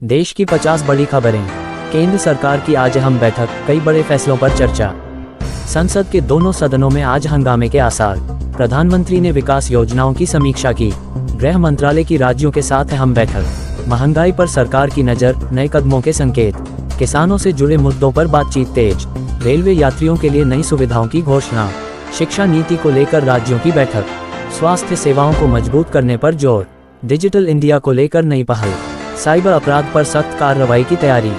देश की 50 बड़ी खबरें। केंद्र सरकार की आज अहम बैठक, कई बड़े फैसलों पर चर्चा। संसद के दोनों सदनों में आज हंगामे के आसार। प्रधानमंत्री ने विकास योजनाओं की समीक्षा की। गृह मंत्रालय की राज्यों के साथ अहम बैठक। महंगाई पर सरकार की नज़र, नए कदमों के संकेत। किसानों से जुड़े मुद्दों पर बातचीत तेज। रेलवे यात्रियों के लिए नई सुविधाओं की घोषणा। शिक्षा नीति को लेकर राज्यों की बैठक। स्वास्थ्य सेवाओं को मजबूत करने पर जोर। डिजिटल इंडिया को लेकर नई पहल। साइबर अपराध पर सख्त कार्रवाई की तैयारी।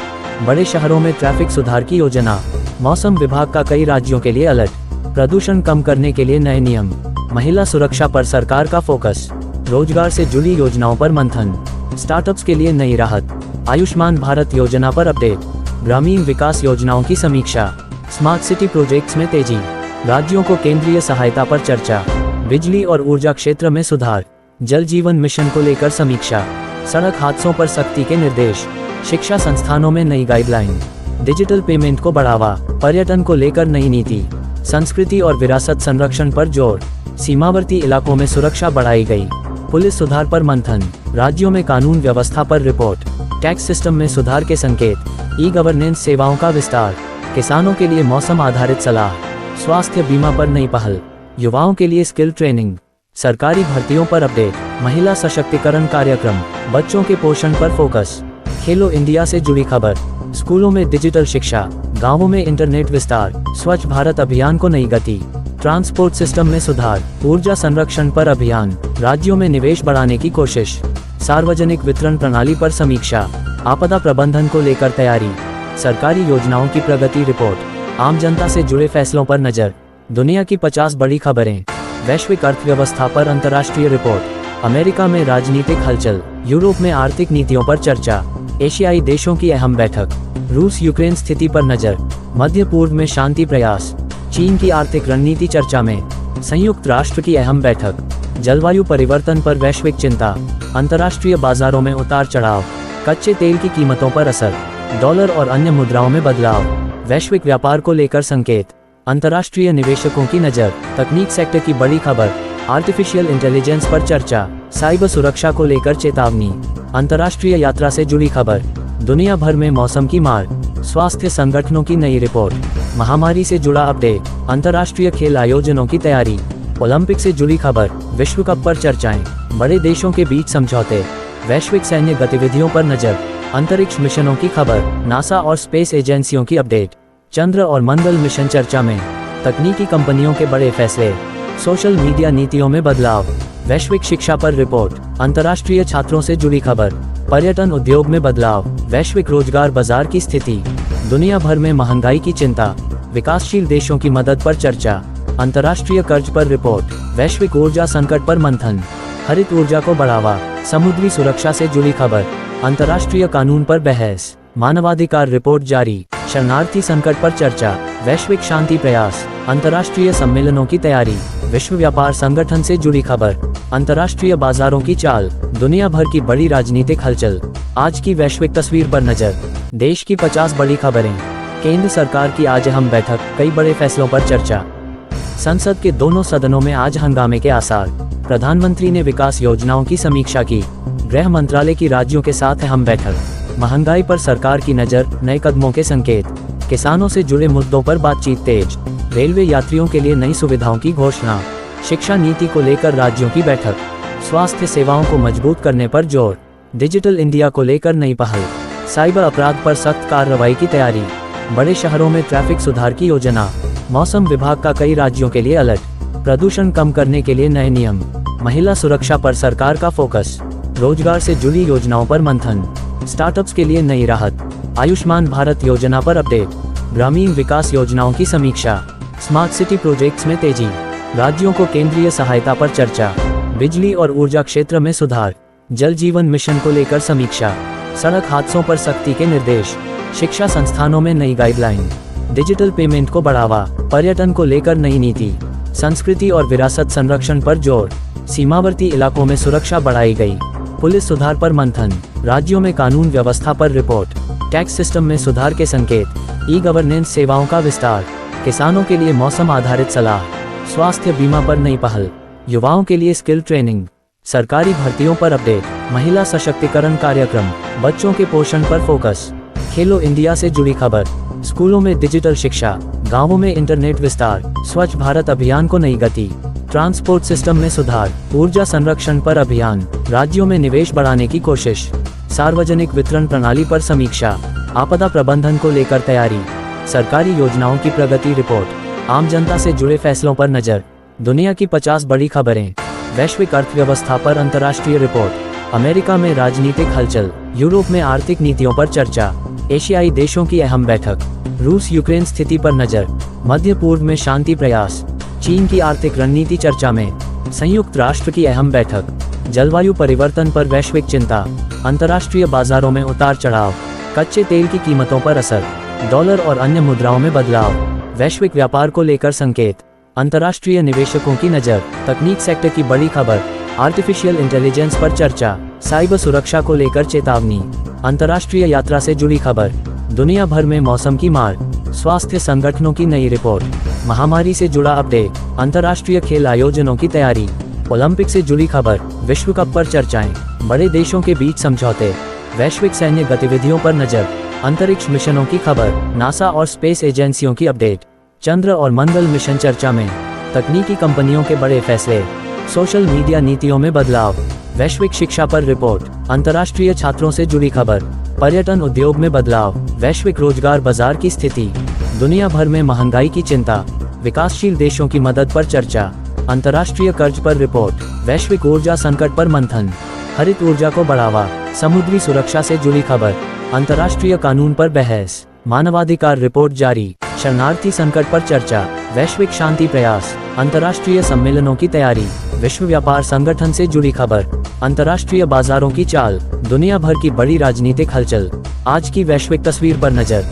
बड़े शहरों में ट्रैफिक सुधार की योजना। मौसम विभाग का कई राज्यों के लिए अलर्ट। प्रदूषण कम करने के लिए नए नियम। महिला सुरक्षा पर सरकार का फोकस। रोजगार से जुड़ी योजनाओं पर मंथन। स्टार्टअप्स के लिए नई राहत। आयुष्मान भारत योजना पर अपडेट। ग्रामीण विकास योजनाओं की समीक्षा। स्मार्ट सिटी प्रोजेक्ट्स में तेजी। राज्यों को केंद्रीय सहायता पर चर्चा। बिजली और ऊर्जा क्षेत्र में सुधार। जल जीवन मिशन को लेकर समीक्षा। सड़क हादसों पर सख्ती के निर्देश। शिक्षा संस्थानों में नई गाइडलाइन। डिजिटल पेमेंट को बढ़ावा। पर्यटन को लेकर नई नीति। संस्कृति और विरासत संरक्षण पर जोर। सीमावर्ती इलाकों में सुरक्षा बढ़ाई गई। पुलिस सुधार पर मंथन। राज्यों में कानून व्यवस्था पर रिपोर्ट। टैक्स सिस्टम में सुधार के संकेत। ई गवर्नेंस सेवाओं का विस्तार। किसानों के लिए मौसम आधारित सलाह। स्वास्थ्य बीमा पर नई पहल। युवाओं के लिए स्किल ट्रेनिंग। सरकारी भर्तियों पर अपडेट। महिला सशक्तिकरण कार्यक्रम। बच्चों के पोषण पर फोकस। खेलो इंडिया से जुड़ी खबर। स्कूलों में डिजिटल शिक्षा। गांवों में इंटरनेट विस्तार। स्वच्छ भारत अभियान को नई गति। ट्रांसपोर्ट सिस्टम में सुधार। ऊर्जा संरक्षण पर अभियान। राज्यों में निवेश बढ़ाने की कोशिश। सार्वजनिक वितरण प्रणाली पर समीक्षा। आपदा प्रबंधन को लेकर तैयारी। सरकारी योजनाओं की प्रगति रिपोर्ट। आम जनता से जुड़े फैसलों पर नजर। दुनिया की 50 बड़ी खबरें। वैश्विक अर्थव्यवस्था पर अंतर्राष्ट्रीय रिपोर्ट। अमेरिका में राजनीतिक हलचल। यूरोप में आर्थिक नीतियों पर चर्चा। एशियाई देशों की अहम बैठक। रूस यूक्रेन स्थिति पर नजर। मध्य पूर्व में शांति प्रयास। चीन की आर्थिक रणनीति चर्चा में। संयुक्त राष्ट्र की अहम बैठक। जलवायु परिवर्तन पर वैश्विक चिंता। अंतर्राष्ट्रीय बाजारों में उतार चढ़ाव। कच्चे तेल की कीमतों पर असर। डॉलर और अन्य मुद्राओं में बदलाव। वैश्विक व्यापार को लेकर संकेत। अंतर्राष्ट्रीय निवेशकों की नज़र। तकनीक सेक्टर की बड़ी खबर। आर्टिफिशियल इंटेलिजेंस पर चर्चा। साइबर सुरक्षा को लेकर चेतावनी। अंतर्राष्ट्रीय यात्रा से जुड़ी खबर। दुनिया भर में मौसम की मार। स्वास्थ्य संगठनों की नई रिपोर्ट। महामारी से जुड़ा अपडेट। अंतर्राष्ट्रीय खेल आयोजनों की तैयारी। ओलंपिक से जुड़ी खबर। विश्व कप पर चर्चाएं। बड़े देशों के बीच समझौते। वैश्विक सैन्य गतिविधियों पर नजर। अंतरिक्ष मिशनों की खबर। नासा और स्पेस एजेंसियों की अपडेट। चंद्र और मंगल मिशन चर्चा में। तकनीकी कंपनियों के बड़े फैसले। सोशल मीडिया नीतियों में बदलाव। वैश्विक शिक्षा पर रिपोर्ट। अंतर्राष्ट्रीय छात्रों से जुड़ी खबर। पर्यटन उद्योग में बदलाव। वैश्विक रोजगार बाजार की स्थिति। दुनिया भर में महंगाई की चिंता। विकासशील देशों की मदद पर चर्चा। अंतर्राष्ट्रीय कर्ज पर रिपोर्ट। वैश्विक ऊर्जा संकट पर मंथन। हरित ऊर्जा को बढ़ावा। समुद्री सुरक्षा से जुड़ी खबर। अंतर्राष्ट्रीय कानून पर बहस। मानवाधिकार रिपोर्ट जारी। शरणार्थी संकट पर चर्चा। वैश्विक शांति प्रयास। अंतर्राष्ट्रीय सम्मेलनों की तैयारी। विश्व व्यापार संगठन से जुड़ी खबर। अंतर्राष्ट्रीय बाजारों की चाल। दुनिया भर की बड़ी राजनीतिक हलचल। आज की वैश्विक तस्वीर पर नजर। देश की 50 बड़ी खबरें। केंद्र सरकार की आज अहम बैठक, कई बड़े फैसलों पर चर्चा। संसद के दोनों सदनों में आज हंगामे के आसार। प्रधानमंत्री ने विकास योजनाओं की समीक्षा की। गृह मंत्रालय की राज्यों के साथ अहम बैठक। महंगाई पर सरकार की नज़र, नए कदमों के संकेत। किसानों से जुड़े मुद्दों पर बातचीत तेज। रेलवे यात्रियों के लिए नई सुविधाओं की घोषणा। शिक्षा नीति को लेकर राज्यों की बैठक। स्वास्थ्य सेवाओं को मजबूत करने पर जोर। डिजिटल इंडिया को लेकर नई पहल। साइबर अपराध पर सख्त कार्रवाई की तैयारी। बड़े शहरों में ट्रैफिक सुधार की योजना। मौसम विभाग का कई राज्यों के लिए अलर्ट। प्रदूषण कम करने के लिए नए नियम। महिला सुरक्षा पर सरकार का फोकस। रोजगार से जुड़ी योजनाओं पर मंथन। स्टार्टअप्स के लिए नई राहत। आयुष्मान भारत योजना पर अपडेट। ग्रामीण विकास योजनाओं की समीक्षा। स्मार्ट सिटी प्रोजेक्ट्स में तेजी। राज्यों को केंद्रीय सहायता पर चर्चा। बिजली और ऊर्जा क्षेत्र में सुधार। जल जीवन मिशन को लेकर समीक्षा। सड़क हादसों पर सख्ती के निर्देश। शिक्षा संस्थानों में नई गाइडलाइन। डिजिटल पेमेंट को बढ़ावा। पर्यटन को लेकर नई नीति। संस्कृति और विरासत संरक्षण पर जोर। सीमावर्ती इलाकों में सुरक्षा बढ़ाई गई। पुलिस सुधार पर मंथन। राज्यों में कानून व्यवस्था पर रिपोर्ट। टैक्स सिस्टम में सुधार के संकेत। ई गवर्नेंस सेवाओं का विस्तार। किसानों के लिए मौसम आधारित सलाह। स्वास्थ्य बीमा पर नई पहल। युवाओं के लिए स्किल ट्रेनिंग। सरकारी भर्तियों पर अपडेट। महिला सशक्तिकरण कार्यक्रम, बच्चों के पोषण पर फोकस। खेलो इंडिया से जुड़ी खबर, स्कूलों में डिजिटल शिक्षा, गांवों में इंटरनेट विस्तार, स्वच्छ भारत अभियान को नई गति, ट्रांसपोर्ट सिस्टम में सुधार, ऊर्जा संरक्षण पर अभियान, राज्यों में निवेश बढ़ाने की कोशिश, सार्वजनिक वितरण प्रणाली पर समीक्षा, आपदा प्रबंधन को लेकर तैयारी, सरकारी योजनाओं की प्रगति रिपोर्ट, आम जनता से जुड़े फैसलों पर नजर, दुनिया की 50 बड़ी खबरें, वैश्विक अर्थव्यवस्था पर अंतर्राष्ट्रीय रिपोर्ट, अमेरिका में राजनीतिक हलचल, यूरोप में आर्थिक नीतियों पर चर्चा, एशियाई देशों की अहम बैठक, रूस यूक्रेन स्थिति पर नजर, मध्य पूर्व में शांति प्रयास, चीन की आर्थिक रणनीति चर्चा में, संयुक्त राष्ट्र की अहम बैठक, जलवायु परिवर्तन पर वैश्विक चिंता, अंतर्राष्ट्रीय बाजारों में उतार चढ़ाव, कच्चे तेल की कीमतों पर असर, डॉलर और अन्य मुद्राओं में बदलाव, वैश्विक व्यापार को लेकर संकेत, अंतर्राष्ट्रीय निवेशकों की नजर, तकनीक सेक्टर की बड़ी खबर, आर्टिफिशियल इंटेलिजेंस पर चर्चा, साइबर सुरक्षा को लेकर चेतावनी, अंतर्राष्ट्रीय यात्रा से जुड़ी खबर, दुनिया भर में मौसम की मार, स्वास्थ्य संगठनों की नई रिपोर्ट, महामारी से जुड़ा अपडेट, अंतर्राष्ट्रीय खेल आयोजनों की तैयारी, ओलंपिक से जुड़ी खबर, विश्व कप पर चर्चाएं, बड़े देशों के बीच समझौते, वैश्विक सैन्य गतिविधियों पर नजर, अंतरिक्ष मिशनों की खबर, नासा और स्पेस एजेंसियों की अपडेट, चंद्र और मंगल मिशन चर्चा में, तकनीकी कंपनियों के बड़े फैसले, सोशल मीडिया नीतियों में बदलाव, वैश्विक शिक्षा पर रिपोर्ट, अंतर्राष्ट्रीय छात्रों से जुड़ी खबर, पर्यटन उद्योग में बदलाव, वैश्विक रोजगार बाजार की स्थिति, दुनिया भर में महंगाई की चिंता, विकासशील देशों की मदद पर चर्चा, अंतर्राष्ट्रीय कर्ज पर रिपोर्ट, वैश्विक ऊर्जा संकट पर मंथन, हरित ऊर्जा को बढ़ावा, समुद्री सुरक्षा से जुड़ी खबर, अंतर्राष्ट्रीय कानून पर बहस, मानवाधिकार रिपोर्ट जारी, शरणार्थी संकट पर चर्चा, वैश्विक शांति प्रयास, अंतर्राष्ट्रीय सम्मेलनों की तैयारी, विश्व व्यापार संगठन से जुड़ी खबर, अंतर्राष्ट्रीय बाजारों की चाल, दुनिया भर की बड़ी राजनीतिक हलचल, आज की वैश्विक तस्वीर पर नजर।